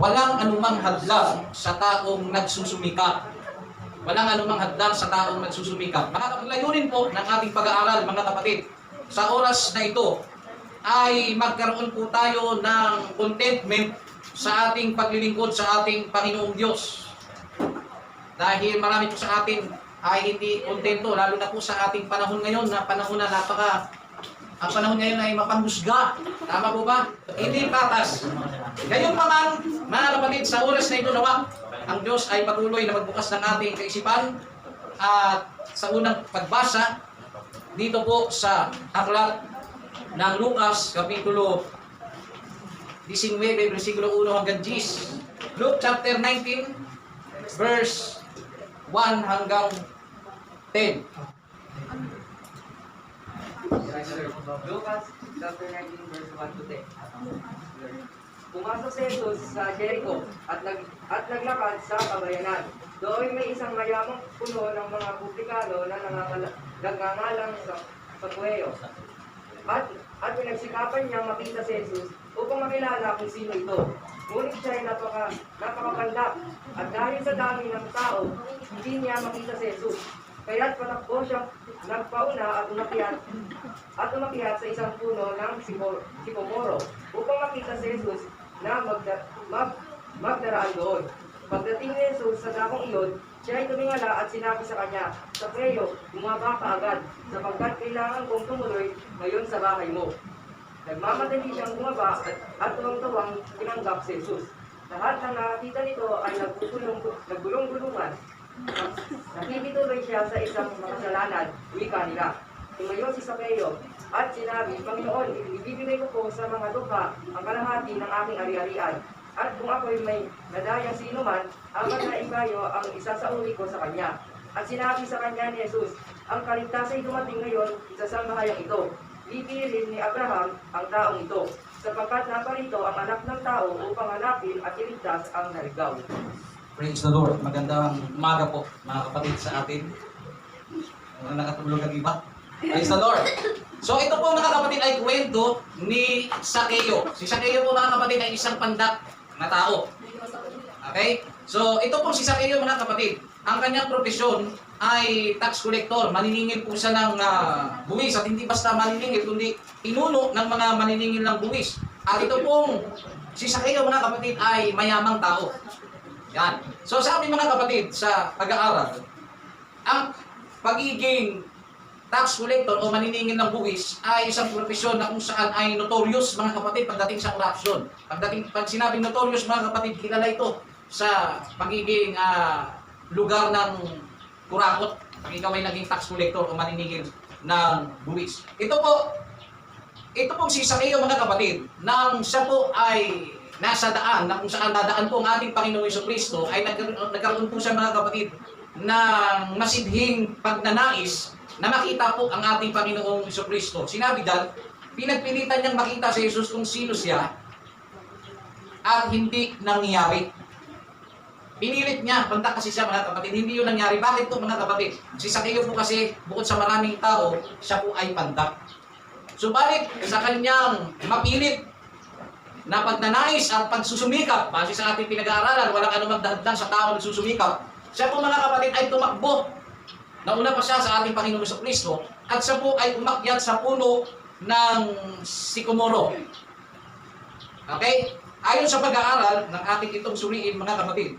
walang anumang hadlang sa taong nagsusumikap. Walang anumang hadlang sa taong nagsusumikap. Layunin po ng ating pag-aaral, mga kapatid, sa oras na ito ay magkaroon po tayo ng contentment sa ating paglilingkod sa ating Panginoong Diyos. Dahil marami po sa atin ay hindi kontento, lalo na po sa ating panahon ngayon, na panahon na ang panahon ngayon ay mapanghusga. Tama po ba? Hindi patas. Ngayon pa man, mga kapatid, sa oras na ito nawa, ang Diyos ay patuloy na magbukas ng ating kaisipan at sa unang pagbasa dito po sa aklat ng Lucas, Kapitulo 19, versikulo 1 hanggang 10. Luke chapter 19, verse 1 hanggang 10. Lucas chapter 19 verse 1 to 10. Pumasok si Jesus sa Jericho at naglakad sa kabayanan. Doon may isang mayamang puno ng mga publikano na nagngangalang sa kuweyo. At pinagsikapan niya makita si Jesus upang makilala kung sino ito. Ngunit siya ay napakapanlap at dahil sa dami ng tao, hindi niya makita si Jesus. Kaya't patakbo siya nagpauna at umakyat sa isang puno ng sikomoro upang makita si Jesus na magdaraan doon. Pagdating ni Jesus sa dakong iyon, siya ay tumingala at sinabi sa kanya, "Sakeo, bumaba ka agad, sapagkat kailangan kong tumuloy ngayon sa bahay mo." Nagmamadali siyang bumaba at tuwang-tuwang tinanggap si Jesus. Lahat ng nakakita nito ay naggulong-gulungan. Nakikituloy siya sa isang makasalanan, wika nila. Tumayo si Sakeo at sinabi, "Panginoon, ibibigay ko po sa mga dukha ang kalahati ng aking ari-arian. At kung ako'y may nadayang sino man, ang naibayo ang isasauli ko sa kanya." At sinabi sa kanya ni Jesus, "Ang kaligtasan ay dumating ngayon sa samahayang ito. Pipiliin ni Abraham ang taong ito, sapagkat naparito ang anak ng tao upang hanapin at iligtas ang naligaw." Praise the Lord. Magandang umaga po, mga kapatid sa atin. Mga nakatulog ng iba. Praise the Lord. So ito po, mga kapatid, ay kwento ni Sakeo. Si Sakeo po, mga kapatid, ay isang pandak na tao. Okay? So ito po si Sakeo, mga kapatid. Ang kanyang profesyon ay tax collector. Maniningil po siya ng buwis. At hindi basta maniningil, kundi pinuno ng mga maniningil ng buwis. At ito pong si Sakeo, mga kapatid, ay mayamang tao. Yan. So sabi, mga kapatid, sa pag-aaral, ang pagiging tax collector o maniningil ng buwis ay isang profesyon na kung saan ay notorious, mga kapatid, pagdating sa corruption. Pag sinabing notorious, mga kapatid, kilala ito sa pagiging lugar ng kurakot. Pag ikaw ay naging tax collector o maniningil ng buwis. Ito pong si Sakeo, mga kapatid, nang siya po ay nasa daan, na kung saan dadaan po ang ating Panginoong Jesucristo, ay nagkaroon po siya, mga kapatid, ng masidhing pagnanais na makita po ang ating Panginoong Jesucristo. Sinabi dyan, pinagpilitan niyang makita si Jesus kung sino siya at hindi nangyari. Pinilit niya, punta kasi siya, mga kapatid, hindi yun nangyari. Bakit po, mga kapatid? Si Sakeo po kasi, bukod sa maraming tao, siya po ay pandak. Subalit, sa kanyang mapilit na pagnanais at pagsusumikap, base sa ating pinag-aaralan, walang anumang dahilan sa tao nagsusumikap, siya po, mga kapatid, ay tumakbo. Nauna pa siya sa ating Panginoong Jesucristo at siya po ay umakyat sa puno ng sikomoro. Okay? Ayon sa pag-aaral ng ating itong suriin, mga kapatid.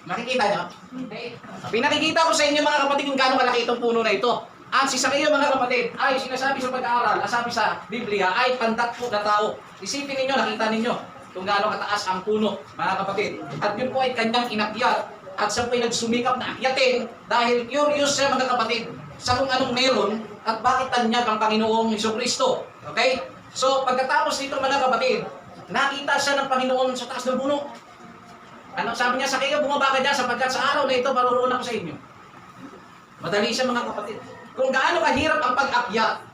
Nakikita niyo? Okay. Pinakikita ko sa inyo, mga kapatid, kung gaano kalaki itong puno na ito. At si Sakeo, mga kapatid, ay sinasabi sa pag-aaral, sabi sa Biblia, ay pandak po na tao. Isipin ninyo, nakita ninyo kung gaano kataas ang puno, mga kapatid. At yun po ay kanyang inakyat. At siya po ay nagsumikap na akyatin dahil curious siya, mga kapatid, sa kung anong meron at bakit tanyag ang Panginoong Jesucristo. Okay? So, pagkatapos nito, mga kapatid, nakita siya ng Panginoon sa taas ng puno. Ano sabi niya, Sakeo, bumaba ka dyan sapagkat sa araw na ito, maruroon ako sa inyo. Madali siya, mga kapatid. Kung gaano kahirap ang pag-akyat,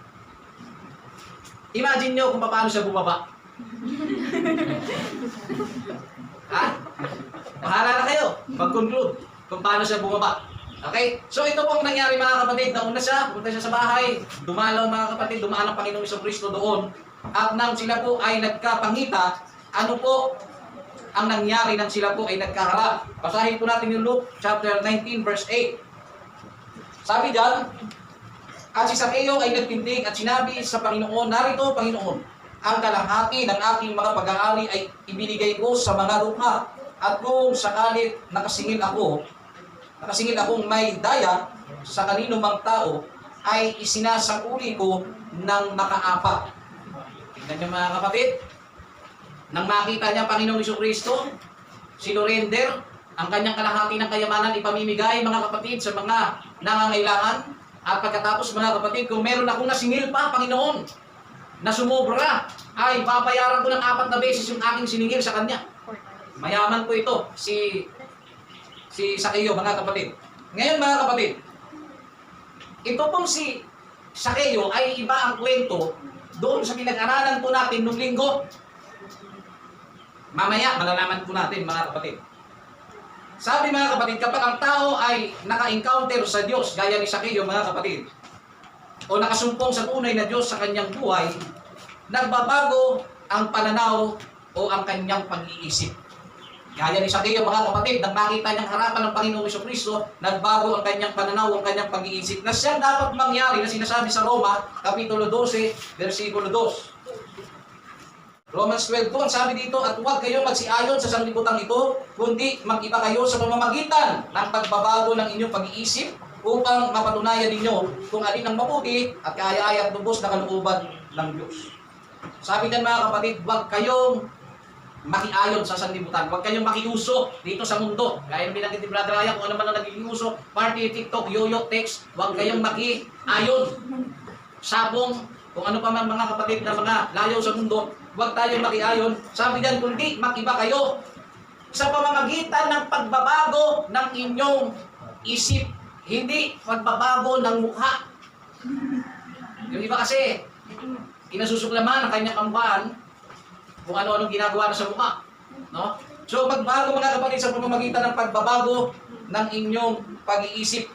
imagine nyo kung paano siya bumaba. Ha? Bahala na kayo mag-conclude kung paano siya bumaba. Okay? So ito pong nangyari, mga kapatid. Nauna siya, pumunta siya sa bahay. Dumalaw, mga kapatid, dumaan ang Panginoong Jesucristo doon. at nang sila po ay nagkapangita, ano po ang nangyari nang sila po ay nagkaharap? Basahin po natin yung Luke chapter 19 verse 8. Sabi diyan, at si Zaccheo ay nagtindig at sinabi sa Panginoon, narito Panginoon, ang kalahati ng aking mga pag-aari ay ibinigay ko sa mga lupa. At kung sakalit nakasingil akong may daya sa kanino mang tao, ay isinasakuli ko ng makaapak. Tingnan niyo mga kapatid, nang makita niya Panginoong Jesucristo, sinurrender ang kanyang kalahati ng kayamanan ipamimigay mga kapatid sa mga nangangailangan. At pagkatapos mga kapatid, kung meron akong nasingil pa Panginoon, na sumobra, ay babayaran ko ng 4 na beses yung aking siningil sa kanya. Mayaman po ito, si Zaccheo mga kapatid. Ngayon mga kapatid, ito pong si Zaccheo ay iba ang kwento doon sa pinag-aralan po natin nung linggo. Mamaya, malalaman po natin mga kapatid. Sabi mga kapatid, kapag ang tao ay naka-encounter sa Diyos, gaya ni Zaccheo mga kapatid, o nakasumpong sa tunay na Diyos sa kanyang buhay, nagbabago ang pananaw o ang kanyang pag-iisip. Gaya ni Zaccheo mga kapatid, nang makita niyang harapan ng Panginoong Jesucristo, nagbago ang kanyang pananaw, ang kanyang pag-iisip, na siya dapat mangyari na sinasabi sa Roma, Kapitulo 12, versikulo 2. Romans 12 ang sabi dito, at huwag kayong magsiayon sa sanglibutan ito, kundi mag-iba kayo sa pamamagitan ng pagbabago ng inyong pag-iisip upang mapatunayan ninyo kung alin ang mabuti at kaaya-aya at lubos na kalooban ng Diyos. Sabi din mga kapatid, huwag kayong makiayon sa sanlibutan, huwag kayong makiuso dito sa mundo. Gaya ng binanggit ni Brother Raya, kung ano man ang naging uso, party, TikTok, yoyo, text, huwag kayong makiayon. Sabong, kung ano pa man mga kapatid na mga layo sa mundo, huwag tayong makiayon. Sabi diyan, kundi makiba kayo sa pamamagitan ng pagbabago ng inyong isip, hindi pagbabago ng mukha. Yung iba kasi, kinasusuklaman ang kanyang kamukhaan kung ano-anong ginagawa na sa mukha. No? So magbago mga kapatid sa pamamagitan ng pagbabago ng inyong pag-iisip.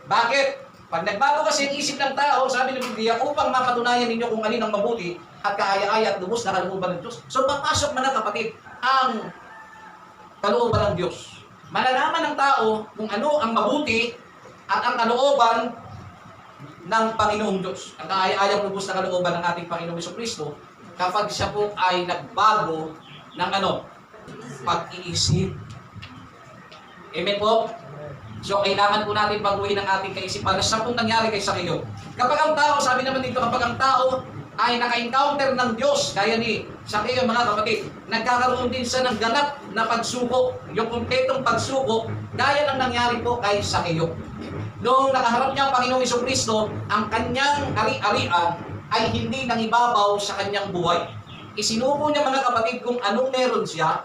Bakit? Pag nagbago kasi ang isip ng tao, sabi ng Biblia, upang mapatunayan ninyo kung alin ang mabuti at kaaya-aya at lubos na kalooban ng Diyos. So papasok mga kapatid ang kalooban ng Diyos. Malalaman ng tao kung ano ang mabuti at ang kalooban ng Panginoong Diyos. Ang kaaya-aya at lubos na kalooban ng ating Panginoong Jesucristo kapag siya po ay nagbago ng pag-iisip. Amen po? So, kailangan po natin baguhin ang ating kaisipan na siya pong nangyari kay Zaccheo. Kapag ang tao, sabi naman dito, kapag ang tao ay naka-encounter ng Diyos, gaya ni Zaccheo mga kapatid, nagkakaroon din siya ng ganap na pagsuko, yung kumpletong pagsuko, gaya ng nangyari po kay Zaccheo. Noong nakaharap niya ang Panginoong Jesucristo, ang kanyang ari-arian ay hindi nangibabaw sa kanyang buhay. Isinuko niya mga kapatid kung anong meron siya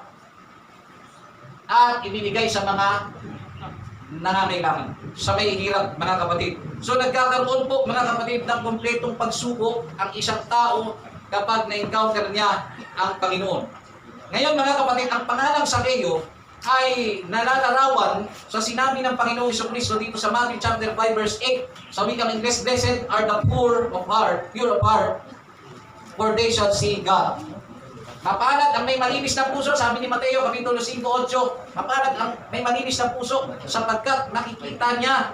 at ibinigay sa mga nangangailangan, sa may hirap mga kapatid. So nagkakaroon po mga kapatid ng kompletong pagsuko ang isang tao kapag na-encounter niya ang Panginoon. Ngayon mga kapatid, ang pangalang Zaccheo ay nalalarawan sa sinabi ng Panginoong Jesucristo dito sa Matthew chapter 5 verse 8. Sa wikang Ingles, blessed are the pure of heart, for they shall see God. Mapalad ang may malinis na puso, sabi ni Mateo Kapitulo 5:8. Mapalad ang may malinis na puso sapagkat nakikita niya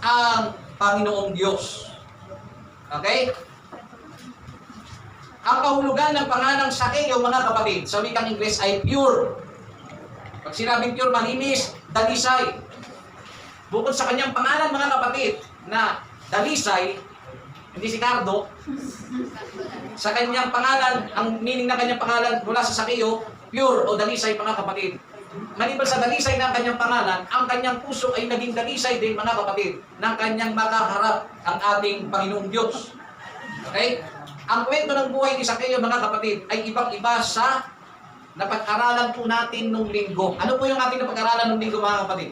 ang Panginoong Diyos. Okay? Ang kahulugan ng pangalang Zaccheo mga kapatid, sa wikang Ingles ay pure. Pag sinabing pure, malinis, dalisay. Bukod sa kanyang pangalan mga kapatid na dalisay, hindi si Cardo, sa kanyang pangalan, ang meaning ng kanyang pangalan mula sa Zaccheo, pure o dalisay mga kapatid. Maliban sa dalisay ng kanyang pangalan, ang kanyang puso ay naging dalisay din mga kapatid ng kanyang makaharap ang ating Panginoong Diyos. Okay? Ang kwento ng buhay ni Zaccheo mga kapatid ay ibang-iba sa napag-aralan po natin nung linggo. Ano po yung ating napag-aralan nung linggo mga kapatid?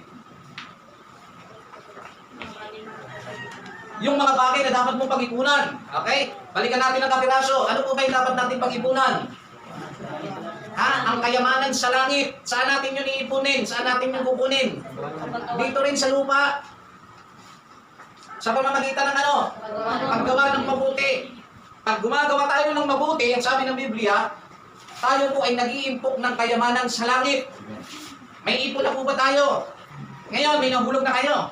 Yung mga bagay na dapat mong pag-ipunan. Okay? Balikan natin ang kapiraso. Ano po ba yung dapat natin pag-ipunan? Ang kayamanan sa langit. Saan natin yun iipunin? Saan natin yun kukunin? Dito rin sa lupa. Sa pamamagitan ng paggawa ng mabuti. Pag gumagawa tayo ng mabuti, ang sabi ng Biblia, tayo po ay nag-iimpok ng kayamanan sa langit. May ipon na po ba tayo? Ngayon, may nahulog na kayo.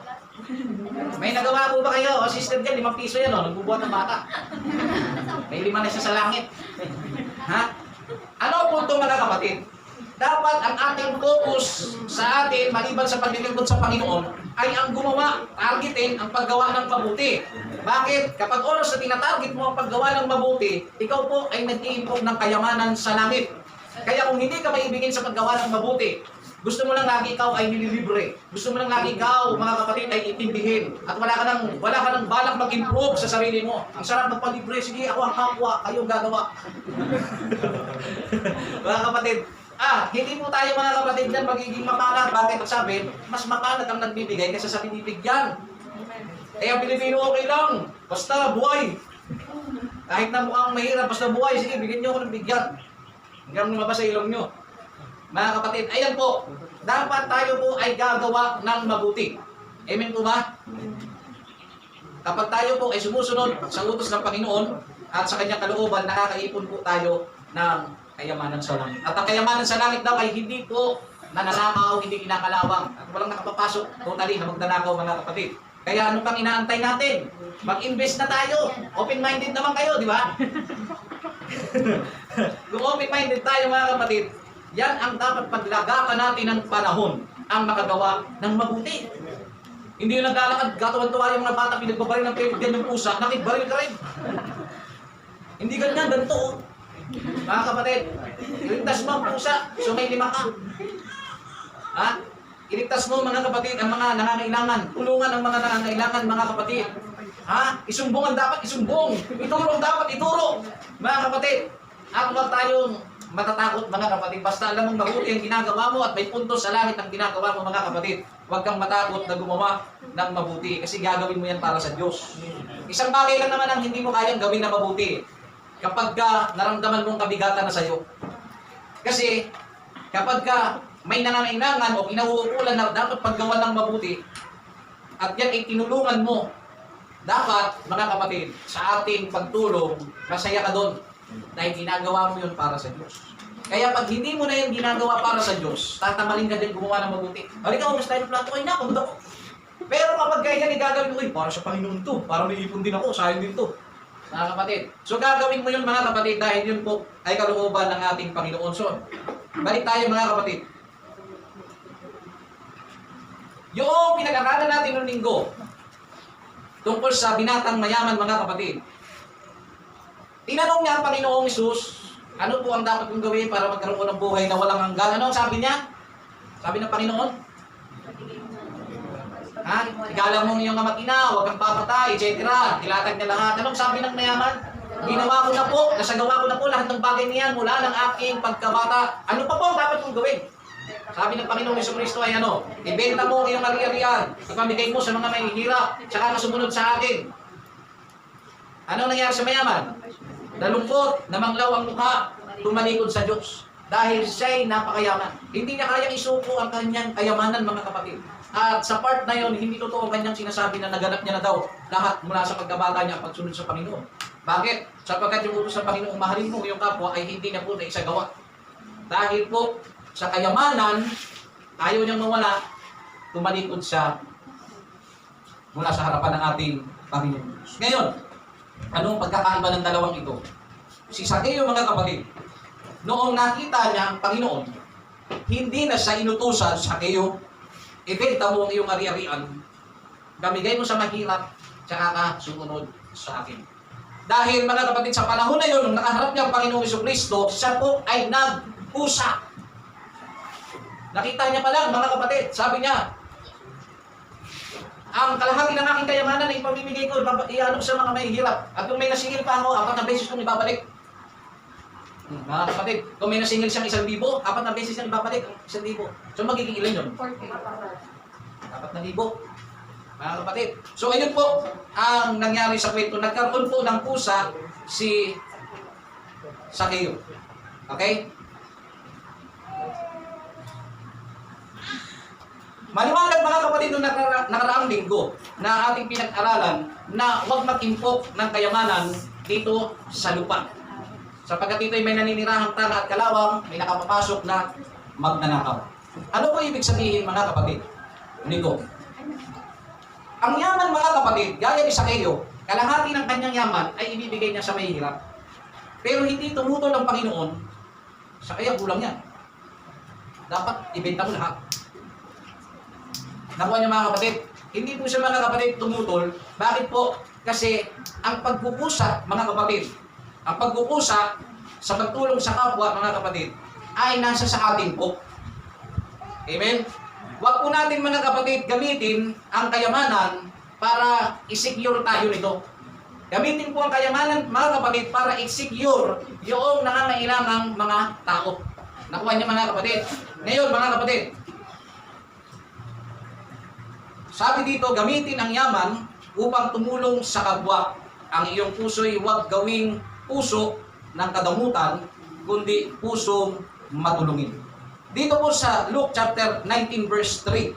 May nagawa po ba kayo? O sister dyan, 5 piso yan, o, nagbubuhat ng bata. May 5 na siya sa langit. Ha? Ano ang punto mga kapatid? Dapat ang ating focus sa atin, maliban sa paglilingkod sa Panginoon, ay ang gumawa, targetin ang paggawa ng mabuti. Bakit? Kapag oras na tinatarget mo ang paggawa ng mabuti, ikaw po ay nag-iimpok ng kayamanan sa langit. Kaya kung hindi ka maibigin sa paggawa ng mabuti, gusto mo lang lagi ikaw ay nililibre. Gusto mo lang lagi ikaw, mga kapatid, ay itindihin. At wala ka nang balak mag-improve sa sarili mo. Ang sarap magpalibre, sige, ako ang kapwa, kayo gagawa. Mga kapatid, hindi po tayo mga kapatid dyan magiging mapalad. Bakit? At sabi, mas mapalad ang nagbibigay kaysa sa binibigyan. Eh, ang Pilipino okay lang. Basta buhay. Kahit na mukhang mahirap, basta buhay. Sige, bigyan nyo ako ng bigyan. Hanggang lumabas sa ilong nyo. Mga kapatid, ayan po. Dapat tayo po ay gagawa ng mabuti. Amen po ba? Kapag tayo po ay sumusunod sa utos ng Panginoon at sa kanyang kalooban, nakakaipon po tayo ng kayamanan sa langit. At ang kayamanan sa langit daw ay hindi po nananakaw, hindi kinakalawang. At walang nakapapasok totally na magdanakaw mga kapatid. Kaya ano pang inaantay natin? Mag-invest na tayo. Open-minded naman kayo, di ba? Kung open-minded tayo mga kapatid, yan ang dapat paglagakan natin ng panahon ang makagawa ng mabuti. Hindi yung naglalakad, gatuwan-tuwa yung mga bata, pinagbabaril ng pwede ng pusa, nakitbaril ka rin. Hindi ganyan, ganito. Mga kapatid, iligtas mo ang pusa, so may 5 ka. Ha? Iligtas mo mga kapatid ang mga nangangailangan. Tulungan ang mga nangangailangan mga kapatid. Ha? Isumbong ang dapat isumbong. Ituro ang dapat ituro. Mga kapatid, at huwag tayong matatakot mga kapatid. Basta alam mong mabuti ang ginagawa mo at may puntos sa langit ang ginagawa mo mga kapatid. Huwag kang matakot na gumawa ng mabuti kasi gagawin mo yan para sa Diyos. Isang bagay lang naman ang hindi mo kayang gawin na mabuti. Kapag ka naramdaman mong kabigatan na sa iyo. Kasi kapag ka may nangangailangan o kinauukulan na dapat paggawa ng mabuti at yan ay tinulungan mo, dapat mga kapatid, sa ating pagtulong, masaya ka doon dahil ginagawa mo yun para sa Diyos. Kaya pag hindi mo na yan ginagawa para sa Diyos, tatamaling ka din gumawa ng mabuti. Halika, umus tayo ng plato kayo na, pagod ako. Pero kapag kaya yan gagawin mo, para sa Panginoon to, para may ipon din ako, sayang din to. Mga kapatid. So gagawin mo yun mga kapatid dahil yun po ay kalooban ng ating Panginoon. So, balik tayo mga kapatid. Yung pinag-aralan natin noong linggo tungkol sa binatang mayaman mga kapatid. Tinanong niya ang Panginoong Hesus, ano po ang dapat kong gawin para magkaroon ng buhay na walang hanggan? Ano ang sabi niya? Sabi ng Panginoon? Ha? Igalang mo iyong mag-ina, huwag kang papatay, etc. Tilatag niya lahat. Anong sabi ng mayaman? Ginawa ko na po, nasagawa ko na po lahat ng bagay niyan mula ng aking pagkabata. Ano pa po ang dapat kong gawin? Sabi ng Panginoong Jesucristo ay ano? Ibenta mo ang iyong ari-arian, ipamigay mo sa mga mahihirap, tsaka sumunod sa akin. Ano nangyari sa mayaman? Nalungkot, namanglaw ang mukha, tumalikod sa Diyos. Dahil siya'y napakayaman. Hindi niya kayang isuko ang kanyang kayamanan mga kapatid. At sa part na yon, hindi totoo ang kanyang sinasabi na naganap niya na daw lahat mula sa pagkabata niya ang pagsunod sa Panginoon. Bakit? Sapagkat yung utos sa Panginoon, mahalin mo yung kapwa ay hindi niya po na isagawa. Dahil po sa kayamanan, ayaw niyang mawala, tumalikod siya mula sa harapan ng ating Panginoon. Ngayon, anong pagkakaiba ng dalawang ito? Si Sakeo mga kapatid, noong nakita niya ang Panginoon, hindi na siya inutusan, Sakeo, ibenta mo ang iyong ari-arian, gamigay mo sa mahirap, tsaka ka sumunod sa akin. Dahil mga kapatid, sa panahon na yun, nung nakaharap niya ang Panginoong Jesucristo, siya po ay nag-usa. Nakita niya pa lang, mga kapatid, sabi niya, ang kalahati ng aking kayamanan ay ipamimigay ko, ianong sa mga mahihirap. At kung may nasingil pa ako, 4 na beses kong ibabalik. Mga kapatid, kung may nasingil siyang 1,000, 4 na beses siyang ibabalik ang 1,000. So magiging ilan yun? 4,000. Mga kapatid. So ayun po ang nangyari sa kwento. Nagkaroon po ng pusa si Sakeo. Okay? Maliwanag mga kapatid nung nakaraang linggo na ating pinag-aralan na huwag mag-impok ng kayamanan dito sa lupa. Sapagkat dito ay may naninirahang tanga at kalawang, may nakapapasok na magnanakaw. Ano po ibig sabihin mga kapatid? Nito. Ang yaman mga kapatid, gaya ni Sakeo, kalahati ng kanyang yaman ay ibibigay niya sa mahihirap. Pero hindi tumutol ang Panginoon, sa kaya kulang yan. Dapat ibenta mo lahat. Nakuha niyo mga kapatid, hindi po siya mga kapatid tumutol. Bakit po? Kasi ang pagkukusa mga kapatid, ang pagkukusa sa pagtulong sa kapwa mga kapatid ay nasa sa atin po. Amen? Huwag po natin mga kapatid gamitin ang kayamanan para i-secure tayo nito. Gamitin po ang kayamanan mga kapatid para i-secure yung nangangailangang mga tao. Nakuha niyo mga kapatid. Ngayon mga kapatid, sabi dito, gamitin ang yaman upang tumulong sa kapwa. Ang iyong puso'y huwag gawing puso ng kadamutan, kundi pusong matulungin. Dito po sa Luke chapter 19 verse 3,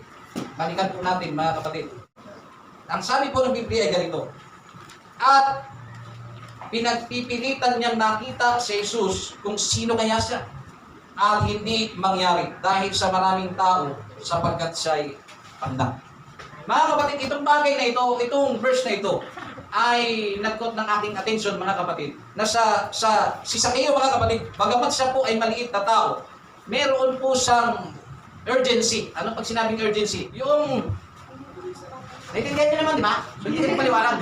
balikan po natin mga kapatid. Ang sabi po ng Biblia ay ganito, at pinagpipilitan niyang nakita si Jesus kung sino kaya siya, at hindi mangyari dahil sa maraming tao sapagkat siya'y panda. Mga kapatid, itong bagay na ito, itong verse na ito, ay nagkot ng aking attention mga kapatid, na si Sakeo mga kapatid, bagamat siya po ay maliit na tao, meron po siyang urgency. Ano pag sinabing urgency? Yung, naiintindihan niyo naman, di ba? So, hindi ko paliwanag.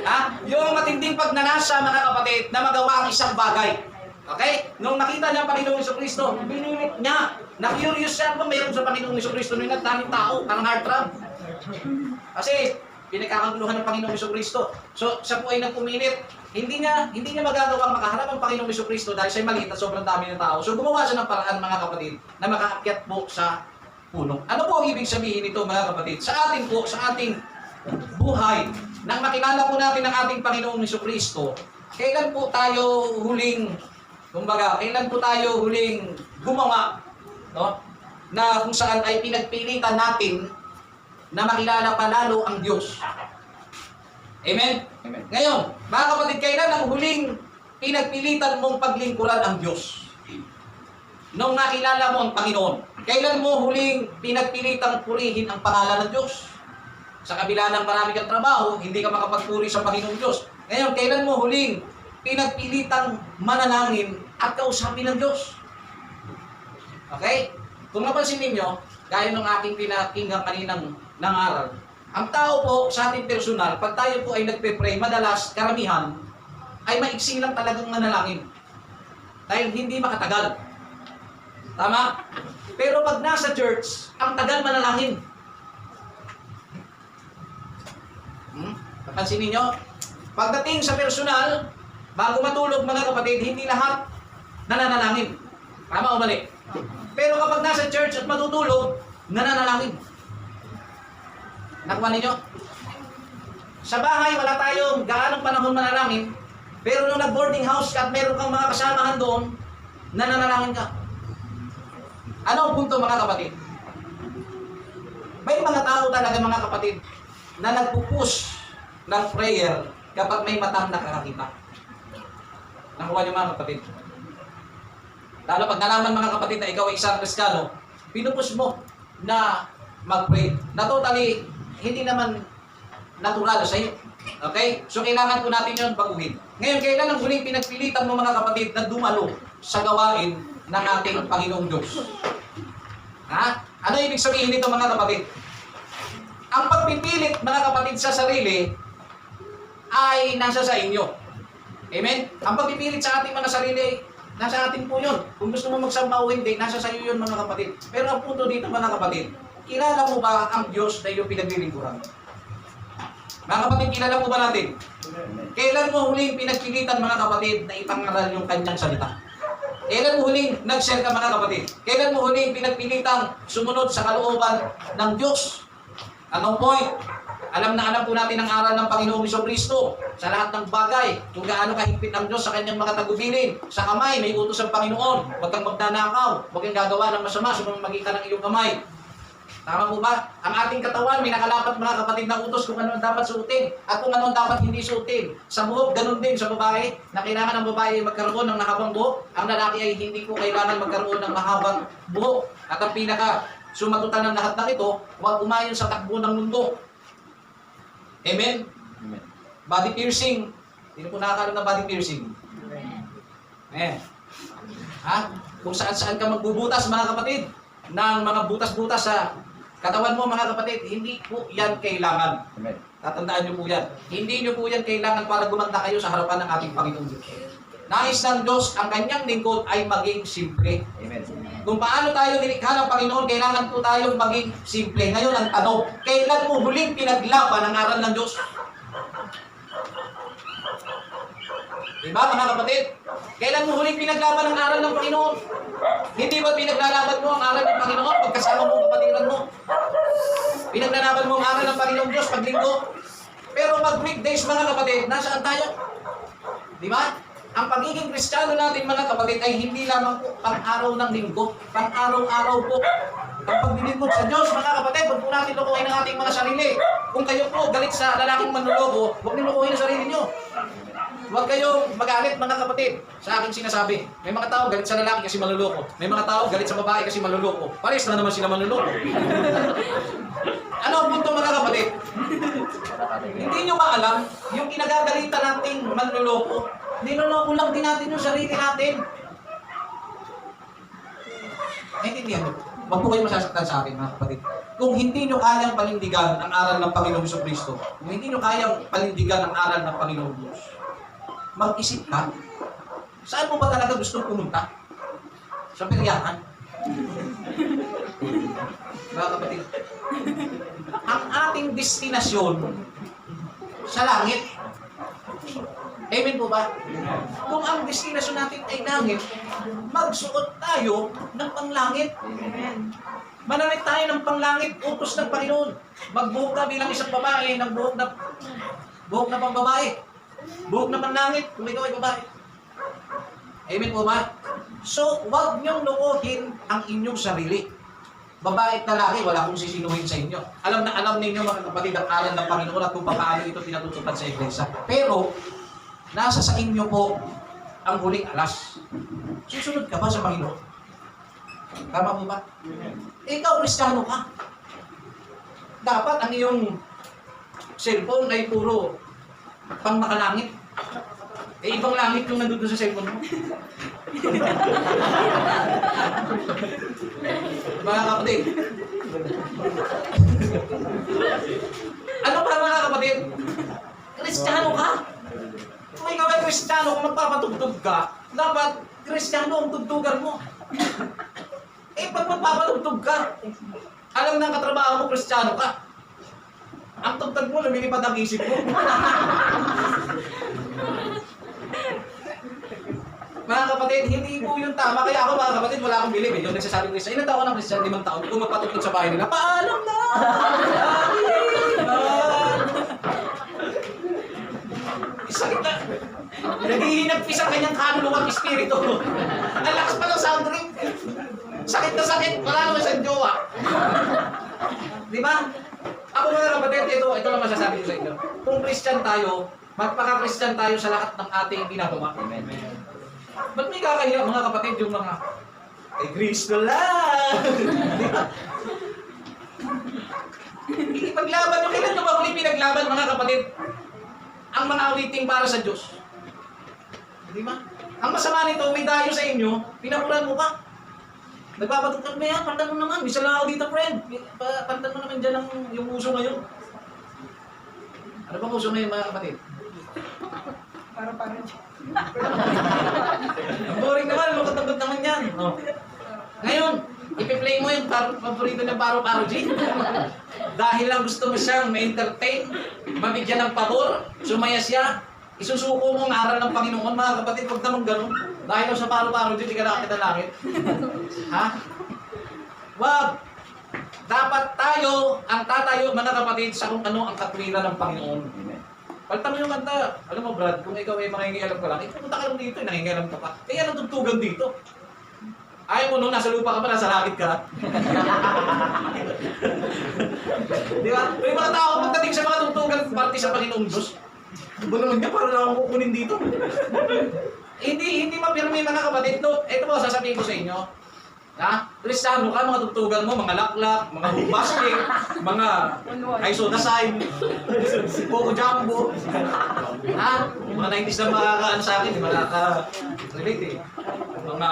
Ha? Yung matinding pagnanasa mga kapatid, na magawa ang isang bagay. Okay? Nung nakita niya ang Panginoong Jesucristo, binilit niya. Na-curious siya kung mayroon sa Panginoong Jesucristo nung daming tao, parang hard trap. Kasi pinagkakaguluhan ng Panginoong Jesucristo. So siya po ay nagpumilit. Hindi niya magagawang makaharap ang Panginoong Jesucristo dahil siya maliit at sobrang dami ng tao. So gumawa siya ng paraan mga kapatid na makaakyat po sa puno. Ano po ang ibig sabihin nito mga kapatid? Sa atin po, sa ating buhay, nang makilala po natin ang ating Panginoong Jesucristo, kailan po tayo huling, kailan po tayo huling gumawa, no? Na kung saan ay pinagpilitan natin na makilala palalo ang Diyos. Amen? Amen. Ngayon, mga kapatid, kailan ang huling pinagpilitan mong paglingkuran ang Diyos? Nung nakilala mo ang Panginoon. Kailan mo huling pinagpilitang purihin ang pangalan ng Diyos? Sa kabila ng marami kang trabaho, hindi ka makapagpuri sa Panginoong Diyos. Ngayon, kailan mo huling pinagpilitang manalangin at kausapin ng Diyos? Okay? Kung napansin ninyo, gaya ng aking pinakinggan kaninang nangaral, ang tao po sa ating personal, pag tayo po ay nagpe-pray, madalas, karamihan, ay maiksi lang talagang manalangin. Dahil hindi makatagal. Tama? Pero pag nasa church, ang tagal manalangin. Napansin ninyo? Pagdating sa personal, bago matulog mga kapatid, hindi lahat nananalangin. Tama o mali? Pero kapag nasa church at matutulog, nananalangin. Nakuha ninyo? Sa bahay, wala tayong gaanong panahon manalangin, pero nung nag-boarding house ka at meron kang mga kasamahan doon, nananalangin ka. Ano ang punto mga kapatid? May mga tao talaga mga kapatid na nagpupush ng prayer kapag may matang nakakakita. Nakuha niyo mga kapatid? Lalo pag nalaman mga kapatid na ikaw ay isang Kristiyano, pinupush mo na mag-pray. Na totally, hindi naman natural sa iyo. Okay? So kailangan po natin yun baguhin. Ngayon, kailan ang huling pinagpilitan mo mga kapatid na dumalo sa gawain ng ating Panginoong Diyos? Ha? Ano ibig sabihin nito mga kapatid? Ang pagpipilit mga kapatid sa sarili ay nasa sa inyo. Amen? Ang pagpipilit sa ating mga sarili, nasa atin po yun. Kung gusto mo magsamba o hindi, nasa sa iyo yun mga kapatid. Pero ang punto dito mga kapatid, kilala mo ba ang Diyos na iyong pinaglilingkuran? Mga kapatid, kilala mo ba natin? Kailan mo huling pinagpilitan mga kapatid na ipangaral yung kanyang salita? Kailan mo huling nag-share ka mga kapatid? Kailan mo huling pinagpilitang sumunod sa kalooban ng Diyos? Anong point? Alam na alam po natin ang aral ng Panginoong Jesucristo sa lahat ng bagay. Kung gaano kahigpit ang Diyos sa kanyang mga tagubilin. Sa kamay, may utos ang Panginoon. Huwag kang magnanakaw. Huwag kang gagawa ng masama sa mga magitan ng iyong kamay. Tama po ba? Ang ating katawan, may nakalapat mga kapatid na utos kung ano ang dapat suotin at kung ano ang dapat hindi suotin. Sa buhok, ganun din sa babae, na kailangan ng babae ay magkaroon ng mahabang buhok. Ang lalaki ay hindi po kailangan magkaroon ng mahabang buhok. At ang pinaka sumatutan ng lahat ng ito, huwag umayon sa takbo ng mundo. Amen? Amen. Body piercing. Hindi po nakakaroon ng body piercing. Eh. Ha? Kung saan-saan ka magbubutas mga kapatid, ng mga butas-butas sa katawan mo mga kapatid, hindi po yan kailangan. Amen. Tatandaan niyo po yan. Hindi niyo po yan kailangan para gumanda kayo sa harapan ng ating Panginoon Diyos. Nais ng Diyos ang kanyang lingkod ay maging simple. Amen. Kung paano tayo nilikha ng Panginoon, kailangan po tayong maging simple. Ngayon ang tanong, kailan mo huling pinaglaban ang aral ng Diyos? Diba mga kapatid? Kailan mo huling pinaglaban ang aral ng Panginoon? Hindi ba pinaglalaban mo ang aral ng Panginoon pagkasama mo kapatiran mo? Pinaglalaban mo ang aral ng Panginoon Diyos pag linggo? Pero pag weekdays mga kapatid, nasaan tayo? Diba? Ang pagiging Kristiyano natin mga kapatid ay hindi lamang po pang-araw ng linggo, pang-araw-araw po. Ang paglilingkod sa Diyos mga kapatid, huwag po natin lukuhin ang ating mga sarili. Kung kayo po galit sa lalaking manluloko, huwag niyo lukuhin ang sarili niyo. Huwag kayong magalit mga kapatid sa aking sinasabi. May mga tao galit sa lalaki kasi manluloko. May mga tao galit sa babae kasi manluloko. Pares na naman sila manluloko. Ano ang punto mga kapatid? Hindi nyo ba alam yung kinagagalitan nating manluloko? Niloloko lang din natin yung sarili natin. Naintindihan nyo? Huwag po kayo masasaktan sa akin mga kapatid. Kung hindi nyo kayang panindigan ang aral ng Panginoong Jesucristo, kung hindi nyo kayang panindigan ang aral ng Panginoong Diyos, mag-isip ka, saan mo ba talaga gustong pumunta? Sa peryahan? Mga kapatid, ang ating destinasyon sa langit. Amen po ba? Kung ang destinasyon natin ay langit, magsuot tayo ng panglangit. Manamit tayo ng panglangit, utos ng Panginoon. Magbuhok ka bilang isang babae ng buhok na pangbabae. Buhok na panlangit, kung ikaw ay babae. Amen po ba? So, huwag niyong lukuhin ang inyong sarili. Babae at lalaki, wala akong sisinuhin sa inyo. Alam na alam ninyo mga kapatid ang aral ng Panginoon at kung paano ito pinatutupad sa iglesia. Pero, nasa sa inyo po ang huling alas. Susunod ka ba sa Panginoon? Tama po ba? Ikaw, Kristiyano ka. Dapat ang iyong cellphone ay puro pang makalangit. Eh, ibang langit yung nandun sa cellphone mo. Mga kapatid. Ano ba mga kapatid? Kristiyano ka. Kung ikaw ay Kristiyano, kung magpapatugtog ka, dapat Kristiyano ang tugtugan mo. Eh, pag magpapatugtog ka, alam ng katrabaho mo, Kristiyano ka. Ang tugtog mo, lumilipad ang isip mo. Mga kapatid, hindi po yung tama. Kaya ako mga kapatid, wala akong bilib eh. Yung nagsasabi ko isa, ilang taon ng Christian, 5 taon, kung magpatugtog sa bahay nila, paalam na! Sakit na. Naghihinagpis ang kanyang kaluluwang espiritu. Ang lakas pa ng sound trip. Sakit na sakit, wala naman siyang jowa. Di ba? Ako mga kapatid, ito lang masasabi ko sa inyo. Kung Christian tayo, magpaka-Christian tayo sa lahat ng ating ginagawa. Amen. Ba't may kakahiya mga kapatid yung mga Kristo lang? Ipaglaban nyo. Kailan nyo ba huli pinaglaban mga kapatid? Ang mga awiting para sa Diyos. Di ba? Ang masama nito, may dayo sa inyo, pinapuran mo pa. Nagpapatugtog mo yan, pantan mo naman. Misa lang ako dito, friend. Pantan mo naman dyan yung uso ngayon. Ano bang uso ngayon mga kapatid? Para Ang boring naman, makatagod naman yan. Oh. Ngayon, ipi-play mo yung paborito ng Paro-Paro G. Dahil lang gusto mo siyang ma-entertain, mabigyan ng pabor, sumaya siya, isusuko mo ang aral ng Panginoon, mga kapatid, huwag naman ganun. Dahil lang sa Paro-Paro G, di ka nakakita langit. Ha? Wag! Dapat tayo, ang tatayo, mga kapatid, sa kung ano ang katwiran ng Panginoon. Amen. Palitan mo yung kanta. Alam mo, Brad, kung ikaw ay mangingialam ka lang, pumunta ka lang dito, nangingialam ka pa. Eh, yan ang tugtugan dito. Ayaw mo nung nasa lupa ka pa, nasa langit ka. Di ba? May mga tao pagdating sa mga tungtungan parte sa Panginoong Diyos. Ba naman ka, para lang ako kukunin dito. Hindi mapirmi mga kapatid. No, ito po, sasabihin ko sa inyo. Ha? Kristiyano ka, mga tugtugan mo, mga laklak, mga basket, mga isodasine, Poco Jumbo. Ha? Mga 90s na makakaano sa akin, makaka-relate eh. Mga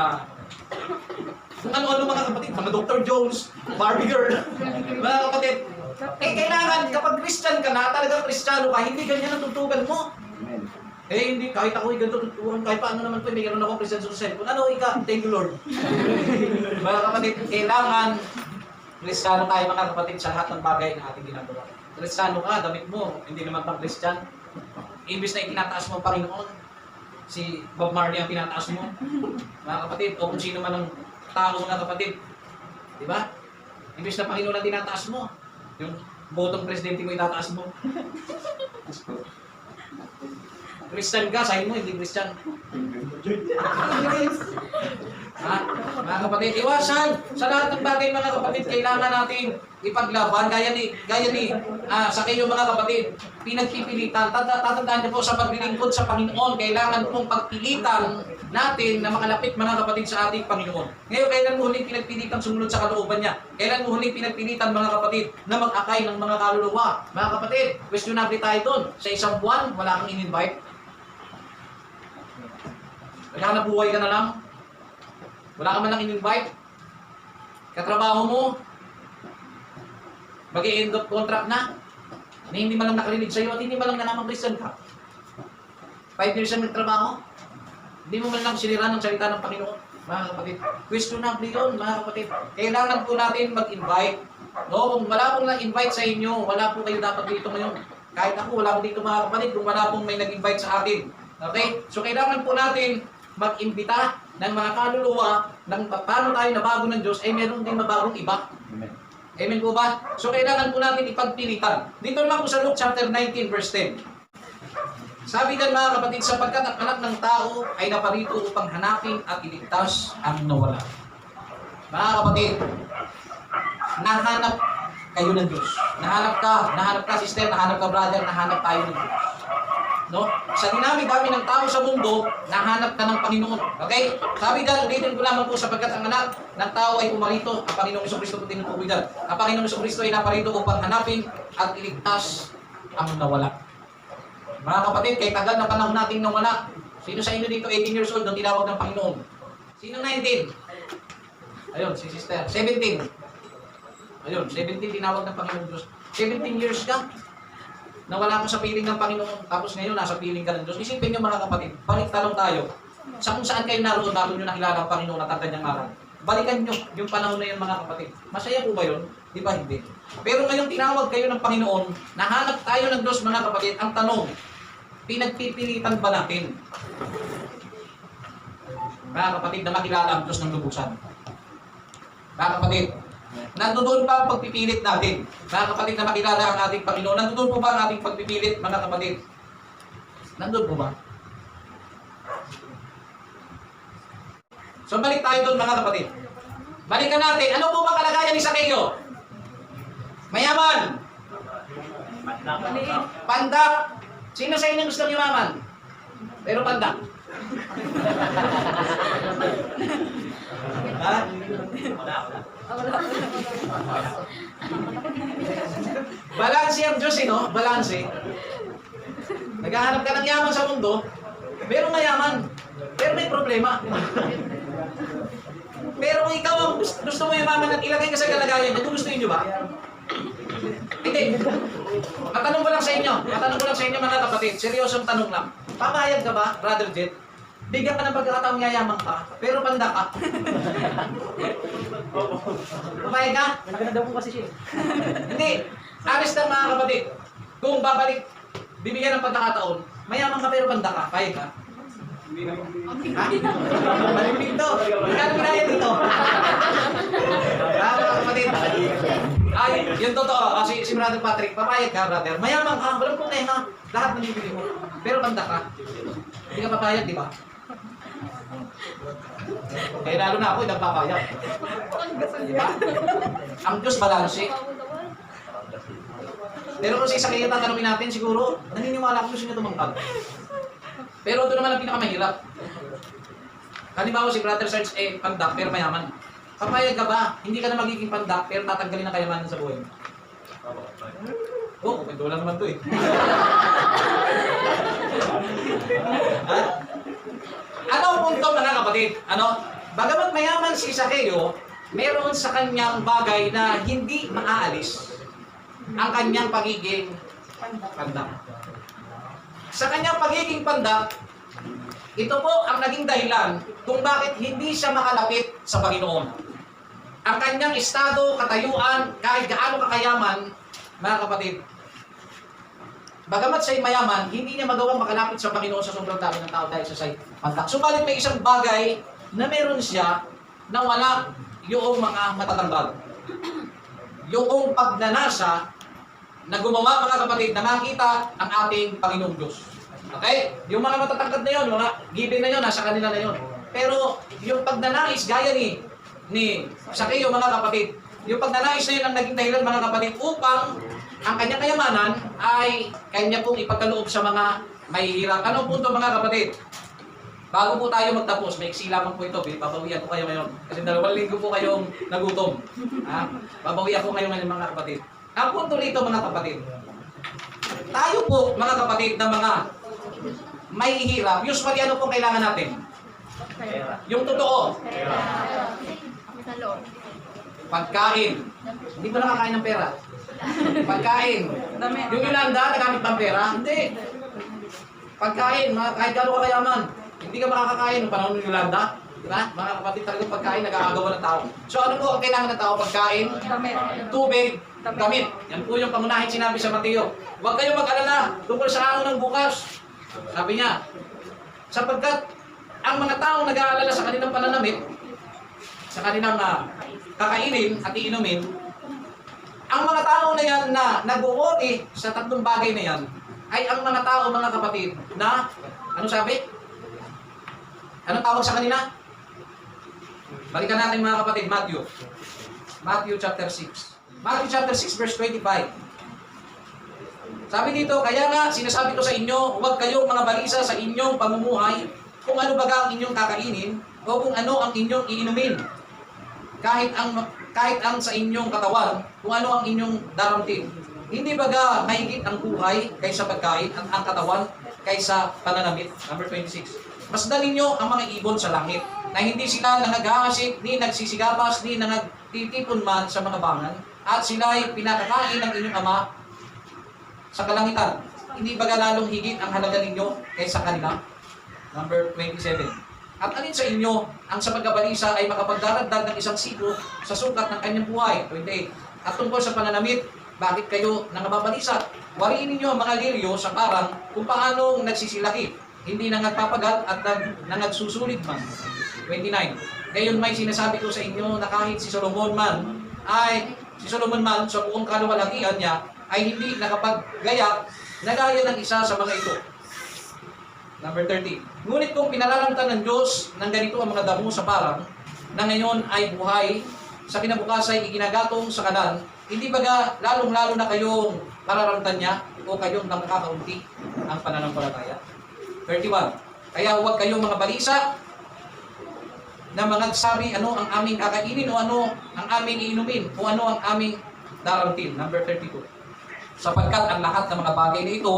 kung ano-ano mga kapatid, mga Dr. Jones, Barbie Girl, mga kapatid. Eh kailangan kapag Christian ka na, talagang Kristiyano ka, hindi ganyan ang tugtugan mo. Eh hindi, kahit ako ganito tuturuan, kahit paano naman po, may gano'n akong Christian sa cellphone. Ano ika? Thank you Lord. Mga kapatid, kailangan Kristiyano tayo mga kapatid sa lahat ng bagay na ating ginagawa. Kristiyano ka, damit mo, hindi naman pang Christian. Imbis na itinataas mo ang Panginoon, si Bob Marley ang tinataas mo. Mga kapatid, o kung sino man ang tao mga kapatid. Diba? Imbis na Panginoon ang tinataas mo, yung botong presidente mo itataas mo. Christian ka, sahin mo, hindi Christian. Ha? Mga kapatid, iwasan! Sa lahat ng bagay mga kapatid, kailangan natin ipaglaban. Gaya ni sa kayo mga kapatid, pinagpipilitan. Tatandaan niyo po sa paglilingkod sa Panginoon, kailangan pong pagpilitan natin na makalapit mga kapatid sa ating Panginoon. Ngayon, kailan mo huling pinagpilitan sumunod sa kalooban niya? Kailan mo huling pinagpilitan mga kapatid na mag-akay ng mga kaluluwa? Mga kapatid, questionable tayo doon. Sa isang buwan, wala kang in-invite. Kaya nabuhay ka na lang. Wala ka man lang in-invite. Katrabaho mo, mag-i-end of contract na hindi man lang nakarinig sa'yo at hindi man lang nalamang Christian ka. 5 years na nagtrabaho, hindi mo man lang sinira ng salita ng Panginoon. Mga kapatid, questionable yun mga kapatid. Kailangan po natin mag-invite. No, kung wala pong nag-invite sa inyo, wala po kayo dapat dito ngayon. Kahit ako, wala po dito mga kapatid kung wala pong may nag-invite sa atin. Okay? So kailangan po natin mag-imbita ng mga kaluluwa ng paano tayo nabago ng Diyos, ay meron din mabagong iba. Amen. Amen po ba? So kailangan po natin ipagpilitan. Dito naman po sa Luke chapter 19 verse 10. Sabi din mga kapatid, sapagkat ang anak ng tao ay naparito upang hanapin at iligtas ang nawala. Mga kapatid, nahanap kayo ng Diyos. Nahanap ka sister, nahanap ka brother, nahanap tayo ng Diyos. No? Sa dinami-dami ng tao sa mundo, nahanap ka ng Panginoon. Okay? Sabi dyan, ulitin ko lamang po sapagkat ang anak ng tao ay pumarito, ang Panginoong Jesucristo po tinutukoy dyan. Ang Panginoong Jesucristo ay naparito upang hanapin at iligtas ang nawala. Mga kapatid, kay tagal na panahon nating nawala. Sino sa inyo dito 18 years old nung tinawag ng Panginoon? Sino 19? Ayun, si sister. 17. Ayun, 17 tinawag ng Panginoon Diyos. 17 years ka. Nawala ka sa piling ng Panginoon, tapos ngayon nasa piling ka ng Diyos. Isipin nyo mga kapatid, balik talong tayo. Sa kung saan kayo naroon, bago nyo nakilala ang Panginoon at ang kanyang aral. Balikan nyo yung panahon na yun mga kapatid. Masaya po ba yun? Di ba hindi? Pero ngayon tinawag kayo ng Panginoon, nahanap tayo ng Diyos mga kapatid. Ang tanong, pinagpipilitan ba natin? Mga kapatid na makilala ang Diyos ng lubusan. Mga kapatid, nandoon pa ang pagpipilit natin. Mga kapatid na makilala ang ating Panginoon. Nandoon po ba ang ating pagpipilit, mga kapatid? Nandoon po ba? So balik tayo doon mga kapatid. Balikan natin. Ano po ba kalagayan ni Sakeo? Mayaman. Pandak. Sino sa inyo gusto yumaman? Pero pandak. Ha? Balanse ang Diyos, no? Balanse. Naghahanap ka ng yaman sa mundo, pero mayaman. Pero may problema. Pero kung ikaw ang gusto mo yumaman at ilagay ka sa kalagayan, nagugustuhin nyo ba? Hindi. Matanong ko lang sa inyo mga kapatid, seryosong tanong lang. Papayag ka ba, Brother Jet? Bigyan ka ng pagkakataong yayaman ka, pero panda ka. Papayag ka? Naganda daw po kasi siya. Hindi. Honest lang mga kapatid. Kung babalik, bibigyan ng pagkakataon, mayaman ka pero panda ka, payag ka? Ha? Malimig to. Ikano pinayag dito? Mga kapatid. Ay, yun totoo. Si Brother Patrick, papayag ka, brother. Mayaman ka, walang problema. Lahat ng bibili mo. Pero panda ka. Hindi ka papayag, di ba? Eh, lalo na ako, nagpapayag. Diba? Ang Diyos balanse. Pero kung sa isa kayo tatanungin natin, siguro, naniniwala ko sino tumangkad. Pero doon naman ang pinakamahirap. Halimbawa si Brother Sarge, pandak, pero mayaman. Papayag ka ba? Hindi ka na magiging pandak, pero tatanggalin ang kayamanan sa buhay mo. Oo, kwento lang naman to eh. Ha? Ano ang punto mga kapatid? Ano? Bagamat mayaman si Zaccheo, meron sa kanyang bagay na hindi maaalis ang kanyang pagiging pandak. Sa kanyang pagiging pandak, ito po ang naging dahilan kung bakit hindi siya makalapit sa Panginoon. Ang kanyang estado, katayuan, kahit gaano kakayaman, mga kapatid, bagamat siya'y mayaman, hindi niya magawang makalapit sa Panginoon sa sobrang dami ng tao dahil sa siya'y pandak. Subalit may isang bagay na meron siya na wala yung mga matatangkad. Yung pagnanasa na gumawa mga kapatid na makita ang ating Panginoong Diyos. Okay? Yung mga matatangkad na yun, mga given na yun, nasa kanila na yun. Pero yung pagnanais, gaya ni Zaccheo mga kapatid, yung pagnanais na yun ang naging dahilan mga kapatid upang ang kanyang kayamanan ay kanya pong ipagkaloob sa mga mahihirap. Anong punto mga kapatid? Bago po tayo magtapos, may iksi lamang po ito. Babawian ko kayo ngayon. Kasi 2 linggo po kayong nagutom. Ha? Babawian ko kayo ngayon mga kapatid. Ang punto rito mga kapatid, tayo po mga kapatid na mga mahihirap, usually ano pong kailangan natin? Yung totoo. Pagkain. Hindi ko nakakain ng pera. Pagkain. Yung Yolanda, nagamit ng pera? Hindi. Pagkain, kahit gano'n kakayaman. Hindi ka makakakain ng panahon ng Yolanda. Diba? Mga kapatid talagang pagkain, nag-aagawa ng tao. So ano po ang kailangan ng tao? Pagkain, tubig, damit. Yan po yung pangunahing sinabi sa Mateo. Huwag kayong mag-alala tungkol sa araw ng bukas. Sabi niya, sapagkat ang mga taong nag-aalala sa kanilang pananamit, sa kanilang kakainin at iinumin, ang mga tao na yan na nag-worry sa 3 bagay na yan, ay ang mga tao, mga kapatid, na, ano sabi? Anong tawag sa kanila? Balikan natin mga kapatid, Matthew chapter 6. Matthew chapter 6 verse 25. Sabi dito, kaya nga sinasabi ko sa inyo, huwag kayong mga balisa sa inyong pamumuhay kung ano baga ang inyong kakainin o kung ano ang inyong iinumin. Kahit ang sa inyong katawan, kung ano ang inyong daramtin. Hindi baga mahigit ang buhay kaysa pagkain at ang katawan kaysa pananamit. Number 26. Masdan ninyo ang mga ibon sa langit, na hindi sila nangaghahasik, ni nagsisigabas, ni nagtitipon man sa mga bangan, at sila ay pinakakain ng inyong Ama sa kalangitan. Hindi baga lalong higit ang halaga ninyo kaysa kanila? Number 27. At alin sa inyo ang sa pagkabalisa ay makapagdaragdag ng 1 siklo sa sukat ng kanyang buhay? 28. At tungkol sa pananamit, bakit kayo nangababalisa? Wariin ninyo ang mga liryo sa parang kung paano nagsisilaki. Hindi nangagpapagal at nangagsusulit man. 29. Gayon may sinasabi ko sa inyo na kahit si Solomon man sa buong kaluwalhatian niya ay hindi nakapaggaya na gaya ng isa sa mga ito. Number 30. Ngunit kung pinalalamtan ng Diyos ng ganito ang mga damo sa parang na ngayon ay buhay, sa kinabukasan ay iginagatong sa kanan, hindi baga lalong-lalo na kayong pararamtan niya o kayong nakakaunti ang pananampalataya? 31. Kaya huwag kayong mga balisa na mga sabi ano ang aming kakainin o ano ang aming iinumin o ano ang aming daramtin. Number 32. Sapagkat ang lahat ng mga bagay na ito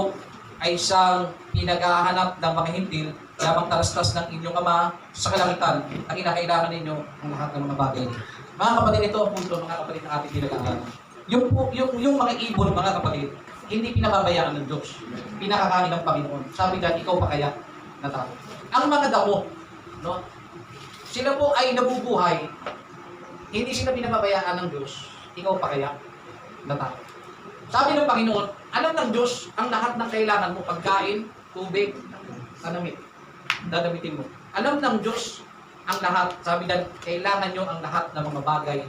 ay isang pinaghahanap ng mga hintil lamang talastas ng inyong Ama sa kalangitan ang kinakailangan ninyo ang lahat ng mga bagay nito. Mga kapatid, ito ang punto, mga kapatid, ng ating pinag-aaral. Yung mga ibon, mga kapatid, hindi pinababayaan ng Diyos. Pinakakain ng Panginoon. Sabi dyan, ikaw pa kaya na tao. Ang mga damo, no? Sila po ay nabubuhay. Hindi sila pinababayaan ng Diyos. Ikaw pa kaya na tao. Sabi ng Panginoon, alam ng Diyos ang lahat ng kailangan mo, pagkain, tubig, tanamit. Dadamitin mo. Alam ng Diyos ang lahat. Sabi dyan, kailangan nyo ang lahat ng mga bagay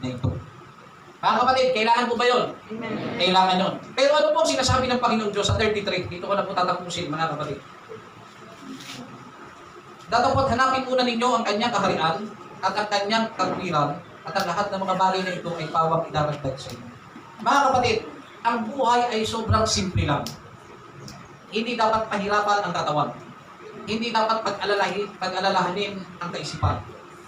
na ito. Mga kapatid, kailangan po ba yun? Amen. Kailangan yun. Pero ano po sinasabi ng Panginoong Diyos sa 33? Dito ko na po tatapusin, mga kapatid. Datapot hanapin muna ninyo ang kanyang kaharian at ang kanyang katwiran at ang lahat ng mga bagay na ito ay pawang idaragdag sa inyo. Mga kapatid, ang buhay ay sobrang simple lang. Hindi dapat pahirapan ang katawan. Hindi dapat pag-alalahanin ang kaisipan.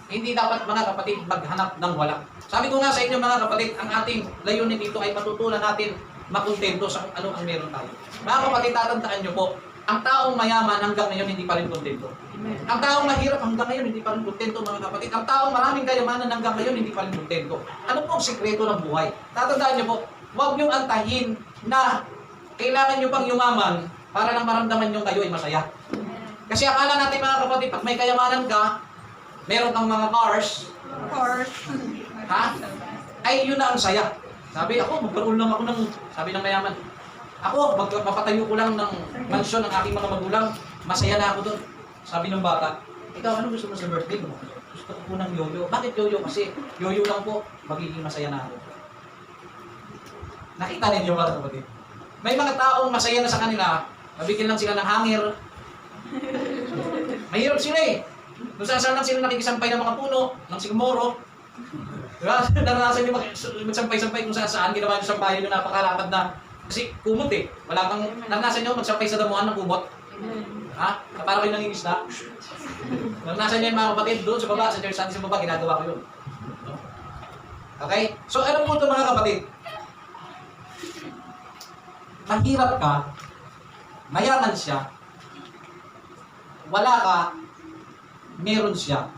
Hindi dapat, mga kapatid, maghanap ng wala. Sabi ko nga sa inyo, mga kapatid, ang ating layunin dito ay matutunan natin makontento sa kung ano ang meron tayo. Mga kapatid, tatandaan nyo po, ang taong mayaman hanggang ngayon hindi pa rin kontento. Ang taong mahirap hanggang ngayon hindi pa rin kontento, mga kapatid. Ang taong maraming kayamanan hanggang ngayon hindi pa rin kontento. Ano po ang sikreto ng buhay? Tatandaan nyo po, huwag nyo antahin na kailangan nyo pang yumaman para lang maramdaman nyo kayo ay masaya. Kasi akala natin, mga kapatid, pag may kayamanan ka, meron kang mga cars, Of course. ha? Ay, yun na ang saya. Sabi, ako, magkaroon lang ako ng, sabi ng mayaman, ako, mapatayo ko lang ng mansyon ng aking mga magulang, masaya na ako doon. Sabi ng bata, ikaw, ano gusto mo sa birthday mo? Gusto ko po ng yoyo. Bakit yoyo? Kasi yoyo lang po, magiging masaya na ako. Nakita ninyo, mga kapatid. May mga taong masaya na sa kanila, mabigyan lang sila ng hangir. Mahirap sila eh. Kung saan lang sila nakikisampay ng mga puno, ng sigmoro. Diba? Naranasan nyo magsampay-sampay kung saan ginawa yung sampayan nyo napakalapad na. Kasi kumot eh. Wala kang, naranasan nyo magsampay sa damuhan ng kumot. Ha? Na para kayo nangingisda. Naranasan nyo yung mga kapatid doon sa baba, sa church sa baba, ginagawa ko yun. Okay? So ano po ito, mga kapatid? Mahirap ka, mayaman siya, wala ka, meron siya.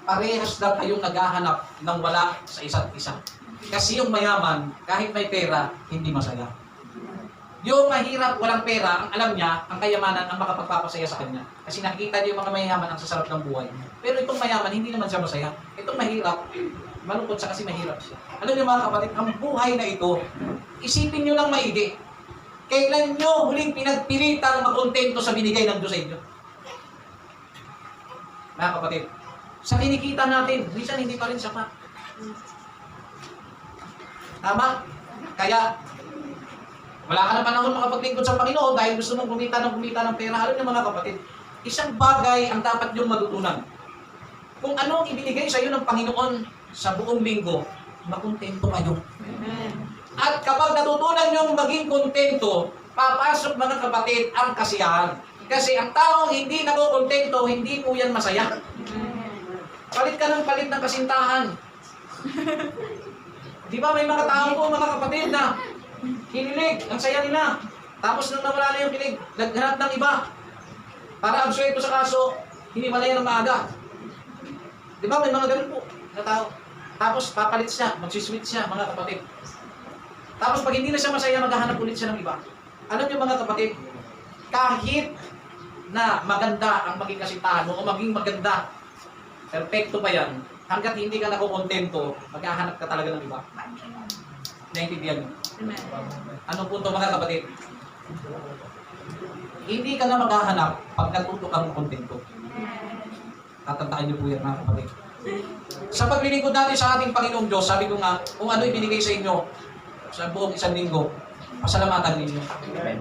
Parehas lang kayong naghahanap ng wala sa isa't isa. Kasi yung mayaman, kahit may pera, hindi masaya. Yung mahirap, walang pera, ang alam niya, ang kayamanan ang makapagpapasaya sa kanya. Kasi nakikita niyo yung mga mayaman ang sasarap ng buhay. Pero itong mayaman, hindi naman siya masaya. Itong mahirap, malungkot siya kasi mahirap siya. Alam niyo, mga kapatid, ang buhay na ito, isipin niyo lang maigi. Kailan niyo huling pinagpilitang makontento sa binigay ng Diyos sa inyo? Mga kapatid, sa kinikita natin, minsan hindi pa rin sapat. Tama? Kaya, wala ka na panahon makapaglingkod sa Panginoon dahil gusto mong kumita ng pera. Alam niyo, mga kapatid, isang bagay ang dapat niyong matutunan. Kung ano ang ibinigay sa iyo ng Panginoon sa buong linggo, makontento kayo. At kapag natutunan niyong maging kontento, papasok, mga kapatid, ang kasiyahan. Kasi ang taong hindi nakokontento, hindi po yan masaya. Palit ka ng palit ng kasintahan. Di ba may mga tao po, mga kapatid, na kinilig, ang saya nila. Tapos nung nawala na yung kilig, naghanap ng iba. Para absuelto sa kaso, hiniwalayan ng maaga. Di ba may mga ganun po na tao. Tapos papalit siya, magsiswitch siya, mga kapatid. Tapos pag hindi na siya masaya, maghahanap ulit siya ng iba. Alam niyo, mga kapatid, kahit na maganda ang maging kasintahan mo o maging maganda, perfecto pa yan, hanggat hindi ka nakukontento, maghahanap ka talaga ng iba. Naintindihan niyo? Anong punto, mga kapatid? Hindi ka na maghahanap pag natuto kang kontento. Tatandaan niyo po yan, mga kapatid. Sa paglilingkod natin sa ating Panginoong Diyos, sabi ko nga, kung ano ibinigay sa inyo sa buong isang linggo, pasalamatan ninyo.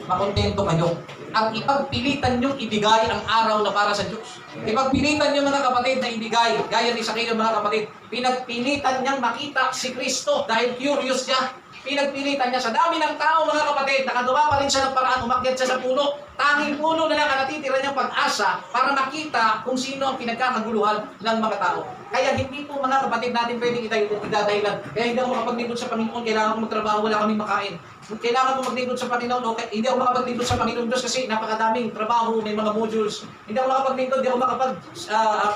Makontento kayo. At ipagpilitan niyong ibigay ang araw na para sa Diyos. Ipagpilitan niyo, mga kapatid, na ibigay. Gaya ni Zacchaeus, mga kapatid. Pinagpilitan niyang makita si Kristo dahil curious siya. Pinagpilitan niya sa dami ng tao, mga kapatid. Nakagawa pa rin siya ng paraan. Umakyat siya sa puno. Tanging puno na lang ang natitira niyang pag-asa para makita kung sino ang pinagkakaguluhan ng mga tao. Kaya hindi po, mga kapatid, natin pwedeng idadahilan. Kaya hindi ako makapaglingkod sa Panginoon. Kailangan ko magtrabaho, wala kaming makain. Kailangan ko maglingkod sa Panginoon. Okay? Hindi ako makapaglingkod sa Panginoon Diyos kasi napakadaming trabaho, may mga modules. Hindi ako makapaglingkod, hindi ako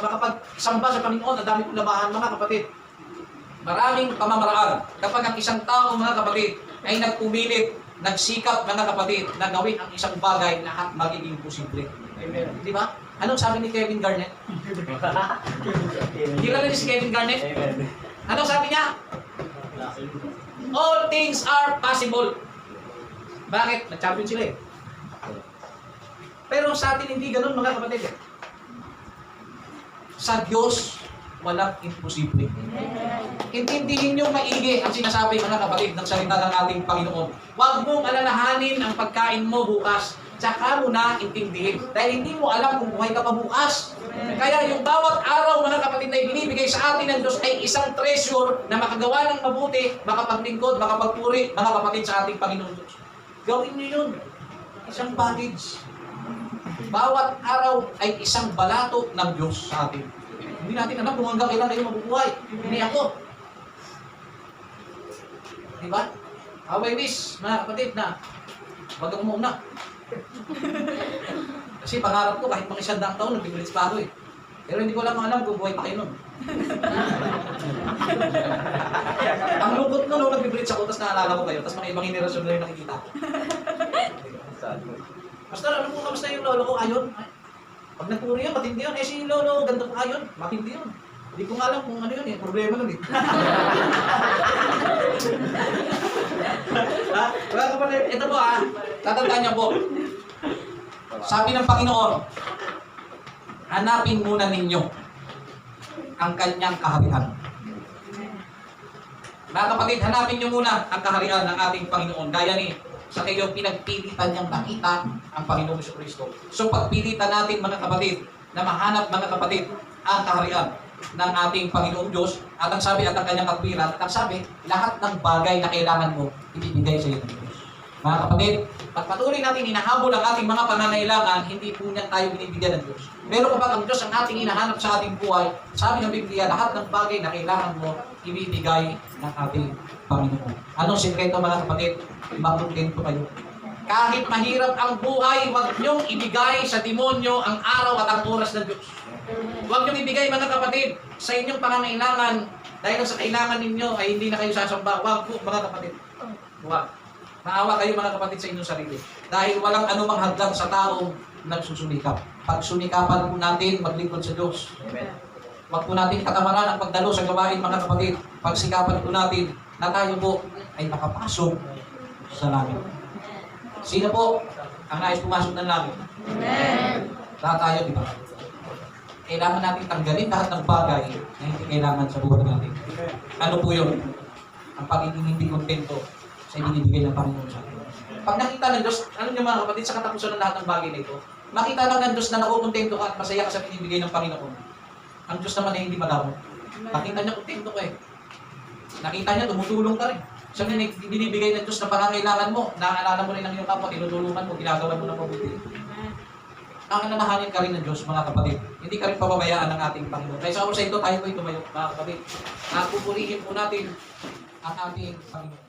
makapagsamba sa Panginoon. Ang dami kong labahan, mga kapatid. Maraming pamamaraan kapag ang isang tao, mga kapatid, ay nagpumilit, nagsikap, mga kapatid, na gawin ang isang bagay, lahat magiging posible. Amen. Di ba? Anong sabi ni Kevin Garnett? Kilala niyo si Kevin Garnett? Amen. Anong sabi niya? All things are possible. Bakit? Nag-champion sila eh. Pero sa atin hindi ganun, mga kapatid. Sa Diyos, walang imposible. Intindihin niyo maigi ang sinasabi, mga kapatid, ng salita ng ating Panginoon. Huwag mong alalahanin ang pagkain mo bukas. tsaka mo na intindihin. Dahil hindi mo alam kung buhay ka pa bukas. Kaya yung bawat araw, mga kapatid, na ibinibigay sa atin ng Diyos ay isang treasure na makagawa ng mabuti, makapaglingkod, makapagpuri, mga kapatid, sa ating Panginoon Diyos. Gawin niyo yun. Isang package. Bawat araw ay isang balato ng Diyos sa atin. Hindi natin alam kung hanggang kailan kayo mabubuhay. Hindi ako. Diba? How I wish, mga kapatid, na wag kang muna. Kasi pangarap ko, kahit mga 100 taon, nagbibilis pa ako eh. Pero hindi ko lang alam kung buhay pa kayo nun. Ang lungkot nun, nagbibilis ako, tapos naalala ko kayo, tapos mga ibang henerasyon na rin nakikita ko. Basta, alam mo, kamusta yung lolo ko? Ayon. Pag nagpuri yun, matindi yun. Eh, si lolo, ganda pa ayon. Matindi yun. Hindi ko nga alam kung ano yun eh. Problema nun eh. Ha? Mga kapatid, ito po ha. Tatandaan niyo po. Sabi ng Panginoon, hanapin muna ninyo ang kanyang kaharian. Mga kapatid, hanapin niyo muna ang kaharian ng ating Panginoon. Gaya ni sa kayo pinagpilitan niyang nakita ang Panginoon Kristo. So pagpilitan natin, mga kapatid, na mahanap, mga kapatid, ang kaharian ng ating Panginoong Diyos at ang sabi at ang kanyang katwiran at ang sabi, lahat ng bagay na kailangan mo, ibibigay sa iyo ng Diyos. Mga kapatid, pagpatuloy natin hinahabol ang ating mga pangangailangan, hindi po niyan tayo binibigyan ng Diyos. Pero kapag ang Diyos ang ating hinahanap sa ating buhay, sabi ng Biblia, lahat ng bagay na kailangan mo, ibibigay ng ating Panginoon. Anong sikreto, mga kapatid? Makontento kayo. Kahit mahirap ang buhay, huwag niyong ibigay sa demonyo ang araw at ang oras ng Diyos. Huwag niyong ibigay, mga kapatid, sa inyong pangangailangan, dahil sa kailangan ninyo ay hindi na kayo sasamba. Huwag po, mga kapatid. Huwag. Maawa kayo, mga kapatid, sa inyong sarili. Dahil walang anumang hadlang sa taong nagsusunikap. Pagsunikapan po natin, maglingkod sa Diyos. Amen. Huwag po natin katamaran ang pagdalo sa gawain, mga kapatid. Pagsikapan po natin na tayo po ay makapasok sa langit. Sino po ang nais pumasok ng langit? Amen. Lahat tayo, di ba? Kailangan natin tanggalin lahat ng bagay na hindi kailangan sa buhay natin. Ano po yun? Ang pagiging hindi kontento sa ibinibigay ng Panginoon sa atin. Pag nakita ng Diyos, ano nyo, mga kapatid, sa katapusan ng lahat ng bagay na ito, makita lang ng Diyos na nakukontento ka at masaya ka sa binibigay ng Panginoon. Ang Diyos naman ay hindi madamo. Nakita niya, kontento ka eh. Nakita niya, tumutulong ka rin. Sa binibigay ng Diyos na pangangailangan mo, naaalala mo rin ang iyong kapwa, tinutulungan mo, ginagawa mo ng mabuti. Nangananahanin ka rin ng Diyos, mga kapatid. Hindi ka rin pababayaan ng ating Panginoon. Kaya sa oras ito, tayo po'y tumayo, mga kapatid. At pupurihin po natin ang ating Panginoon.